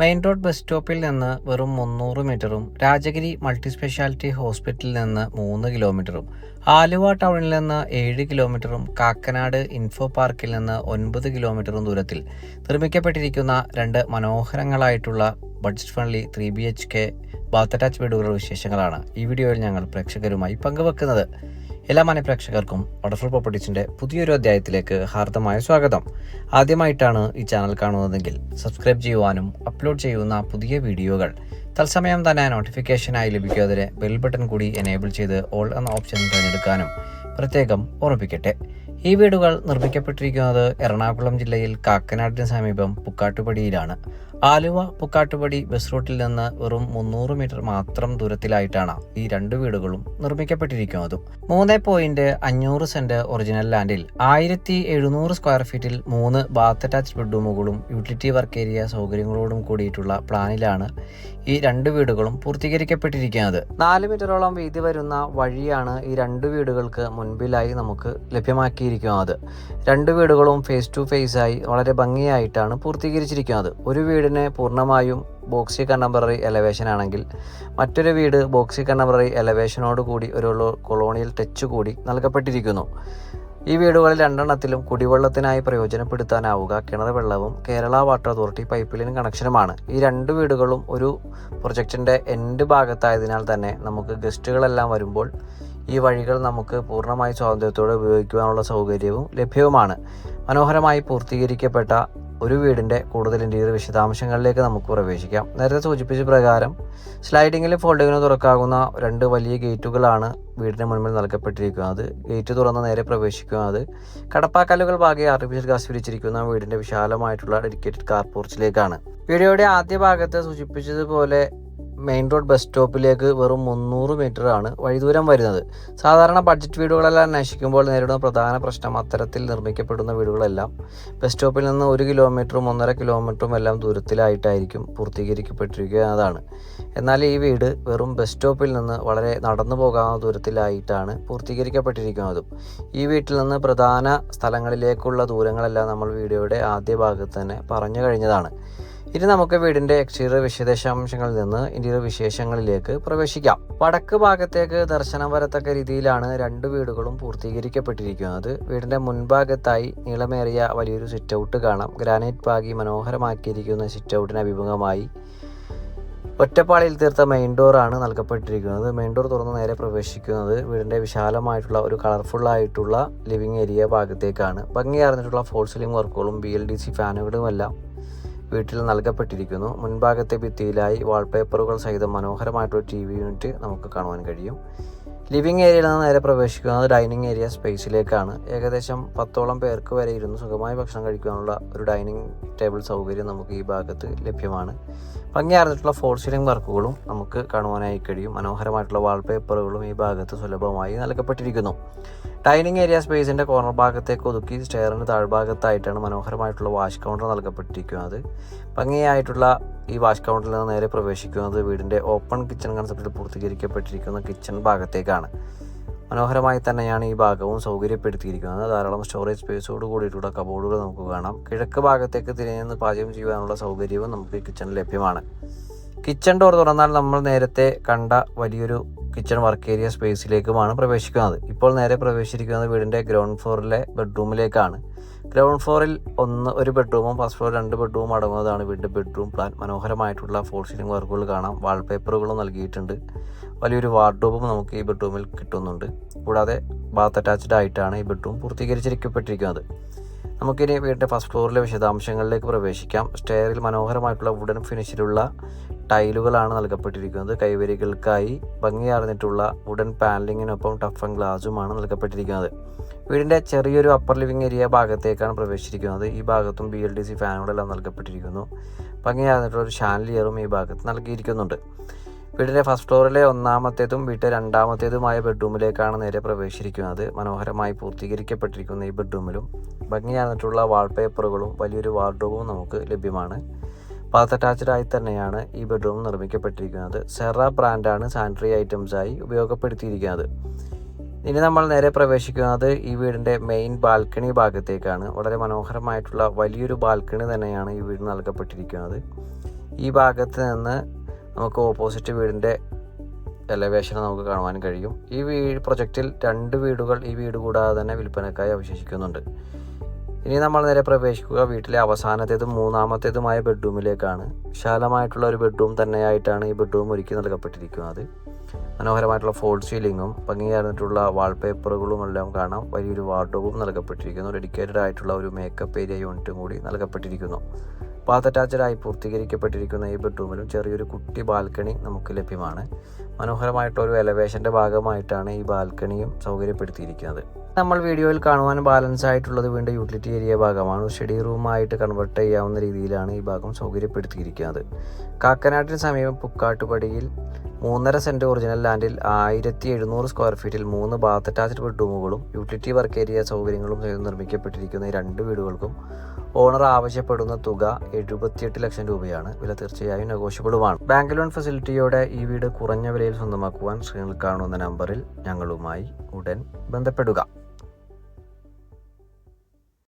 Main road bus സ്റ്റോപ്പിൽ നിന്ന് വെറും 300 മീറ്ററും രാജഗിരി മൾട്ടി സ്പെഷ്യാലിറ്റി ഹോസ്പിറ്റലിൽ നിന്ന് 3 കിലോമീറ്ററും ആലുവ ടൗണിൽ നിന്ന് 7 കിലോമീറ്ററും കാക്കനാട് ഇൻഫോ പാർക്കിൽ നിന്ന് 9 കിലോമീറ്ററും ദൂരത്തിൽ നിർമ്മിക്കപ്പെട്ടിരിക്കുന്ന രണ്ട് മനോഹരങ്ങളായിട്ടുള്ള budget friendly 3 BHK bath attach വീടുകളുടെ വിശേഷങ്ങളാണ് ഈ വീഡിയോയിൽ ഞങ്ങൾ പ്രേക്ഷകരുമായി പങ്കുവെക്കുന്നത്. എല്ലാ മാന്യപ്രേക്ഷകർക്കും വണ്ടർഫുൾ പ്രോപ്പർട്ടീസിൻ്റെ പുതിയൊരു അധ്യായത്തിലേക്ക് ഹാർദമായ സ്വാഗതം. ആദ്യമായിട്ടാണ് ഈ ചാനൽ കാണുന്നതെങ്കിൽ സബ്സ്ക്രൈബ് ചെയ്യുവാനും അപ്ലോഡ് ചെയ്യുന്ന പുതിയ വീഡിയോകൾ തത്സമയം തന്നെ നോട്ടിഫിക്കേഷനായി ലഭിക്കാതെ ബെൽ ബട്ടൺ കൂടി എനേബിൾ ചെയ്ത് ഓൾ എന്ന ഓപ്ഷൻ തിരഞ്ഞെടുക്കാനും പ്രത്യേകം ഓർമ്മിപ്പിക്കട്ടെ. ഈ വീടുകൾ നിർമ്മിക്കപ്പെട്ടിരിക്കുന്നത് എറണാകുളം ജില്ലയിൽ കാക്കനാടിന് സമീപം പുക്കാട്ടുപടിയിലാണ്. ആലുവ പുക്കാട്ടുപടി ബസ് റൂട്ടിൽ നിന്ന് വെറും 300 മീറ്റർ മാത്രം ദൂരത്തിലായിട്ടാണ് ഈ രണ്ട് വീടുകളും നിർമ്മിക്കപ്പെട്ടിരിക്കുന്നതും. 3.5 സെന്റ് ഒറിജിനൽ ലാൻഡിൽ 1700 സ്ക്വയർ ഫീറ്റിൽ 3 ബാത്ത് അറ്റാച്ച്ഡ് ബെഡ്റൂമുകളും യൂട്ടിലിറ്റി വർക്ക് ഏരിയ സൗകര്യങ്ങളോടും കൂടിയിട്ടുള്ള പ്ലാനിലാണ് ഈ രണ്ട് വീടുകളും പൂർത്തീകരിക്കപ്പെട്ടിരിക്കുന്നത്. 4 മീറ്ററോളം വീതി വരുന്ന വഴിയാണ് ഈ രണ്ട് വീടുകൾക്ക് മുൻപിലായി നമുക്ക് ലഭ്യമാക്കിയിരിക്കുന്നത്. രണ്ട് വീടുകളും ഫേസ് ടു ഫേസ് ആയി വളരെ ഭംഗിയായിട്ടാണ് പൂർത്തീകരിച്ചിരിക്കുന്നത്. ഒരു വീടിന് പൂർണ്ണമായും ബോക്സി കണ്ടംപററി എലവേഷൻ ആണെങ്കിൽ മറ്റൊരു വീട് ബോക്സി കണ്ടംപററി എലവേഷനോട് കൂടി ഒരു കൊളോണിയൽ ടച്ച് കൂടി നൽകപ്പെട്ടിരിക്കുന്നു. ഈ വീടുകളിൽ രണ്ടെണ്ണത്തിലും കുടിവെള്ളത്തിനായി പ്രയോജനപ്പെടുത്താനാവുക കിണർ വെള്ളവും Kerala water authority pipe line കണക്ഷനുമാണ്. ഈ രണ്ട് വീടുകളും ഒരു പ്രൊജക്റ്റിൻ്റെ എൻഡ് ഭാഗത്തായതിനാൽ തന്നെ നമുക്ക് ഗസ്റ്റുകളെല്ലാം വരുമ്പോൾ ഈ വഴികൾ നമുക്ക് പൂർണ്ണമായി സ്വാതന്ത്ര്യത്തോടെ ഉപയോഗിക്കുവാനുള്ള സൗകര്യവും ലഭ്യവുമാണ്. മനോഹരമായി പൂർത്തീകരിക്കപ്പെട്ട ഒരു വീടിൻ്റെ കൂടുതൽ ഇൻറ്റീരിയർ വിശദാംശങ്ങളിലേക്ക് നമുക്ക് പ്രവേശിക്കാം. നേരത്തെ സൂചിപ്പിച്ച പ്രകാരം സ്ലൈഡിങ്ങിലും ഫോൾഡിങ്ങിലും തുറക്കാവുന്ന രണ്ട് വലിയ ഗേറ്റുകളാണ് വീടിന് മുൻപിൽ നൽകപ്പെട്ടിരിക്കുന്നത്. ഗേറ്റ് തുറന്ന് നേരെ പ്രവേശിക്കുന്നത് കടപ്പാക്കല്ലുകൾ പാകെ ആർട്ടിഫിഷ്യൽ ഗ്ലാസ് വിരിച്ചിരിക്കുന്ന വീടിൻ്റെ വിശാലമായിട്ടുള്ള ഡെഡിക്കേറ്റഡ് കാർ പോർച്ചിലേക്കാണ്. വീഡിയോയുടെ ആദ്യ ഭാഗത്ത് സൂചിപ്പിച്ചതുപോലെ മെയിൻ റോഡ് ബസ് സ്റ്റോപ്പിലേക്ക് വെറും 300 മീറ്റർ ആണ് വഴിദൂരം വരുന്നത്. സാധാരണ ബഡ്ജറ്റ് വീടുകളെല്ലാം അന്വേഷിക്കുമ്പോൾ നേരിടുന്ന പ്രധാന പ്രശ്നം അത്തരത്തിൽ നിർമ്മിക്കപ്പെടുന്ന വീടുകളെല്ലാം ബസ് സ്റ്റോപ്പിൽ നിന്ന് 1 കിലോമീറ്ററും 1.5 കിലോമീറ്ററും എല്ലാം ദൂരത്തിലായിട്ടായിരിക്കും പൂർത്തീകരിക്കപ്പെട്ടിരിക്കുന്നതാണ്. എന്നാൽ ഈ വീട് വെറും ബസ് സ്റ്റോപ്പിൽ നിന്ന് വളരെ നടന്നു പോകാവുന്ന ദൂരത്തിലായിട്ടാണ് പൂർത്തീകരിക്കപ്പെട്ടിരിക്കുന്നതും. ഈ വീട്ടിൽ നിന്ന് പ്രധാന സ്ഥലങ്ങളിലേക്കുള്ള ദൂരങ്ങളെല്ലാം നമ്മൾ വീഡിയോയുടെ ആദ്യ ഭാഗത്ത് തന്നെ പറഞ്ഞു കഴിഞ്ഞതാണ്. ഇനി നമുക്ക് വീടിന്റെ എക്സ്റ്റീരിയർ വിശദാംശങ്ങളിൽ നിന്ന് ഇന്റീരിയർ വിശേഷങ്ങളിലേക്ക് പ്രവേശിക്കാം. വടക്ക് ഭാഗത്തേക്ക് ദർശനം വരത്തക്ക രീതിയിലാണ് രണ്ട് വീടുകളും പൂർത്തീകരിക്കപ്പെട്ടിരിക്കുന്നത്. വീടിന്റെ മുൻഭാഗത്തായി നീളമേറിയ വലിയൊരു സിറ്റ് ഔട്ട് കാണാം. ഗ്രാനൈറ്റ് പാകി മനോഹരമാക്കിയിരിക്കുന്ന സിറ്റ് ഔട്ടിന് അഭിമുഖമായി ഒറ്റപ്പാളിയിൽ തീർത്ത മെയിൻ ഡോർ ആണ് നൽകപ്പെട്ടിരിക്കുന്നത്. മെയിൻ ഡോർ തുറന്ന് നേരെ പ്രവേശിക്കുന്നത് വീടിന്റെ വിശാലമായിട്ടുള്ള ഒരു കളർഫുൾ ആയിട്ടുള്ള ലിവിംഗ് ഏരിയ ഭാഗത്തേക്കാണ്. ഭംഗിയാർന്നിട്ടുള്ള ഫോൾ സീലിംഗ് വർക്കുകളും BLDC ഫാനുകളും എല്ലാം വീട്ടിൽ നൽകപ്പെട്ടിരിക്കുന്നു. മുൻഭാഗത്തെ ഭിത്തിയിലായി വാൾപേപ്പറുകൾ സഹിതം മനോഹരമായിട്ടൊരു TV യൂണിറ്റ് നമുക്ക് കാണുവാൻ കഴിയും. ലിവിംഗ് ഏരിയയിൽ നിന്ന് നേരെ പ്രവേശിക്കുന്നത് ഡൈനിങ് ഏരിയ സ്പേസിലേക്കാണ്. ഏകദേശം 10ഓളം പേർക്ക് വരെ ഇരുന്ന് സുഖമായി ഭക്ഷണം കഴിക്കാനുള്ള ഒരു ഡൈനിങ് ടേബിൾ സൗകര്യം നമുക്ക് ഈ ഭാഗത്ത് ലഭ്യമാണ്. ഭംഗിയാർന്നിട്ടുള്ള ഫോൾ സീലിംഗ് വർക്കുകളും നമുക്ക് കാണുവാനായി കഴിയും. മനോഹരമായിട്ടുള്ള വാൾപേപ്പറുകളും ഈ ഭാഗത്ത് സുലഭമായി നൽകപ്പെട്ടിരിക്കുന്നു. ഡൈനിങ് ഏരിയ സ്പേസിൻ്റെ കോർണർ ഭാഗത്തേക്ക് ഒതുക്കി സ്റ്റെയറിന് താഴ്ഭാഗത്തായിട്ടാണ് മനോഹരമായിട്ടുള്ള വാഷ് കൗണ്ടർ നൽകപ്പെട്ടിരിക്കുന്നത്. ഭംഗിയായിട്ടുള്ള ഈ വാഷ് കൗണ്ടറിൽ നിന്ന് നേരെ പ്രവേശിക്കുന്നത് വീടിൻ്റെ ഓപ്പൺ കിച്ചൺ കൺസെപ്റ്റിൽ പൂർത്തീകരിക്കപ്പെട്ടിരിക്കുന്ന കിച്ചൺ ഭാഗത്തേക്കാണ്. മനോഹരമായി തന്നെയാണ് ഈ ഭാഗവും സൗകര്യപ്പെടുത്തിയിരിക്കുന്നത്. ധാരാളം സ്റ്റോറേജ് സ്പേസോട് കൂടിയിട്ടുള്ള കബോർഡുകൾ നമുക്ക് കാണാം. കിഴക്ക് ഭാഗത്തേക്ക് തിരിഞ്ഞ് പാചകം ചെയ്യാനുള്ള സൗകര്യവും നമുക്ക് ഈ കിച്ചണിൽ ലഭ്യമാണ്. കിച്ചൺ ഡോർ തുറന്നാൽ നമ്മൾ നേരത്തെ കണ്ട വലിയൊരു കിച്ചൺ വർക്ക് ഏരിയ സ്പേസിലേക്കുമാണ് പ്രവേശിക്കുന്നത്. ഇപ്പോൾ നേരെ പ്രവേശിച്ചിരിക്കുന്നത് വീടിൻ്റെ ഗ്രൗണ്ട് ഫ്ലോറിലെ ബെഡ്റൂമിലേക്കാണ്. ഗ്രൗണ്ട് ഫ്ലോറിൽ ഒരു ബെഡ്റൂമും ഫസ്റ്റ് ഫ്ലോറിൽ 2 ബെഡ്റൂമും അടങ്ങുന്നതാണ് വീടിൻ്റെ ബെഡ്റൂം പ്ലാൻ. മനോഹരമായിട്ടുള്ള ഫോൾ സീലിംഗ് വർക്കുകൾ കാണാം. വാൾപേപ്പറുകളും നൽകിയിട്ടുണ്ട്. വലിയൊരു വാർഡ്രോബും നമുക്ക് ഈ ബെഡ്റൂമിൽ കിട്ടുന്നുണ്ട്. കൂടാതെ ബാത്ത് അറ്റാച്ച്ഡ് ആയിട്ടാണ് ഈ ബെഡ്റൂം പൂർത്തീകരിച്ചിരിക്കപ്പെട്ടിരിക്കുന്നത്. നമുക്കിനി വീടിൻ്റെ ഫസ്റ്റ് ഫ്ലോറിലെ വിശദാംശങ്ങളിലേക്ക് പ്രവേശിക്കാം. സ്റ്റെയറിൽ മനോഹരമായിട്ടുള്ള വുഡൻ ഫിനിഷിലുള്ള ടൈലുകളാണ് നൽകപ്പെട്ടിരിക്കുന്നത്. കൈവരികൾക്കായി ഭംഗിയാർന്നിട്ടുള്ള വുഡൻ പാനലിങ്ങിനൊപ്പം ടഫ് ആൻഡ് ഗ്ലാസുമാണ് നൽകപ്പെട്ടിരിക്കുന്നത്. വീടിൻ്റെ ചെറിയൊരു അപ്പർ ലിവിംഗ് ഏരിയ ഭാഗത്തേക്കാണ് പ്രവേശിച്ചിരിക്കുന്നത്. ഈ ഭാഗത്തും BLDC ഫാനുകളെല്ലാം നൽകപ്പെട്ടിരിക്കുന്നു. ഭംഗിയാർന്നിട്ടുള്ള ഒരു ഷാൻലിയറും ഈ ഭാഗത്ത് നൽകിയിരിക്കുന്നുണ്ട്. വീടിൻ്റെ ഫസ്റ്റ് ഫ്ലോറിലെ 1ാമത്തേതും വീട്ടിലെ 2ാമത്തേതുമായ ബെഡ്റൂമിലേക്കാണ് നേരെ പ്രവേശിച്ചിരിക്കുന്നത്. മനോഹരമായി പൂർത്തീകരിക്കപ്പെട്ടിരിക്കുന്ന ഈ ബെഡ്റൂമിലും ഭംഗിയാർന്നിട്ടുള്ള വാൾപേപ്പറുകളും വലിയൊരു വാർഡ്രോബും നമുക്ക് ലഭ്യമാണ്. ബാത്ത് അറ്റാച്ച്ഡ് ആയി തന്നെയാണ് ഈ ബെഡ്റൂം നിർമ്മിക്കപ്പെട്ടിരിക്കുന്നത്. സെറ ബ്രാൻഡാണ് സാനിറ്ററി ഐറ്റംസായി ഉപയോഗപ്പെടുത്തിയിരിക്കുന്നത്. ഇനി നമ്മൾ നേരെ പ്രവേശിക്കുന്നത് ഈ വീടിൻ്റെ മെയിൻ ബാൽക്കണി ഭാഗത്തേക്കാണ്. വളരെ മനോഹരമായിട്ടുള്ള വലിയൊരു ബാൽക്കണി തന്നെയാണ് ഈ വീട് നൽകപ്പെട്ടിരിക്കുന്നത്. ഈ ഭാഗത്ത് നിന്ന് നമുക്ക് ഓപ്പോസിറ്റ് വീടിൻ്റെ എലവേഷൻ നമുക്ക് കാണുവാൻ കഴിയും. ഈ പ്രൊജക്റ്റിൽ 2 വീടുകൾ ഈ വീട് കൂടാതെ തന്നെ വിൽപ്പനക്കായി അവശേഷിക്കുന്നുണ്ട്. ഇനി നമ്മൾ നേരെ പ്രവേശിക്കുക വീട്ടിലെ അവസാനത്തേതും 3ാമത്തേതുമായ ബെഡ്റൂമിലേക്കാണ്. വിശാലമായിട്ടുള്ള ഒരു ബെഡ്റൂം തന്നെയായിട്ടാണ് ഈ ബെഡ്റൂം ഒരുക്കി നൽകപ്പെട്ടിരിക്കുന്നത്. മനോഹരമായിട്ടുള്ള ഫോൾ സീലിങ്ങും ഭംഗിയാർന്നിട്ടുള്ള വാൾപേപ്പറുകളും എല്ലാം കാണാം. വലിയൊരു വാർഡ്രോബും നൽകപ്പെട്ടിരിക്കുന്നു. ഡെഡിക്കേറ്റഡ് ആയിട്ടുള്ള ഒരു മേക്കപ്പ് ഏരിയ യൂണിറ്റും കൂടി നൽകപ്പെട്ടിരിക്കുന്നു. ബാത്ത് അറ്റാച്ചഡായി പൂർത്തീകരിക്കപ്പെട്ടിരിക്കുന്ന ഈ ബെഡ്റൂമിലും ചെറിയൊരു കുട്ടി ബാൽക്കണി നമുക്ക് ലഭ്യമാണ്. മനോഹരമായിട്ടുള്ള ഒരു എലവേഷൻ്റെ ഭാഗമായിട്ടാണ് ഈ ബാൽക്കണിയും സൗകര്യപ്പെടുത്തിയിരിക്കുന്നത്. നമ്മൾ വീഡിയോയിൽ കാണുവാൻ ബാലൻസ് ആയിട്ടുള്ളത് വീണ്ടും യൂട്ടിലിറ്റി ഏരിയ ഭാഗമാണ്. സ്റ്റഡി റൂമായിട്ട് കൺവേർട്ട് ചെയ്യാവുന്ന രീതിയിലാണ് ഈ ഭാഗം സൗകര്യപ്പെടുത്തിയിരിക്കുന്നത്. കാക്കനാട്ടിന് സമീപം പുക്കാട്ടുപടിയിൽ 3.5 സെൻറ്റ് ഒറിജിനൽ ലാൻഡിൽ 1700 സ്ക്വയർ ഫീറ്റിൽ 3 ബാത്ത് അറ്റാച്ച്ഡ് ബെഡ്റൂമുകളും യൂട്ടിലിറ്റി വർക്ക് ഏരിയ സൗകര്യങ്ങളും നിർമ്മിക്കപ്പെട്ടിരിക്കുന്ന ഈ 2 വീടുകൾക്കും ഓണർ ആവശ്യപ്പെടുന്ന തുക 78 ലക്ഷം രൂപയാണ്. വില തീർച്ചയായും നെഗോഷ്യബിളുമാണ്. ബാങ്ക് ലോൺ ഫെസിലിറ്റിയോടെ ഈ വീട് കുറഞ്ഞ വിലയിൽ സ്വന്തമാക്കുവാൻ സ്ക്രീനിൽ കാണുന്ന നമ്പറിൽ ഞങ്ങളുമായി ഉടൻ ബന്ധപ്പെടുക.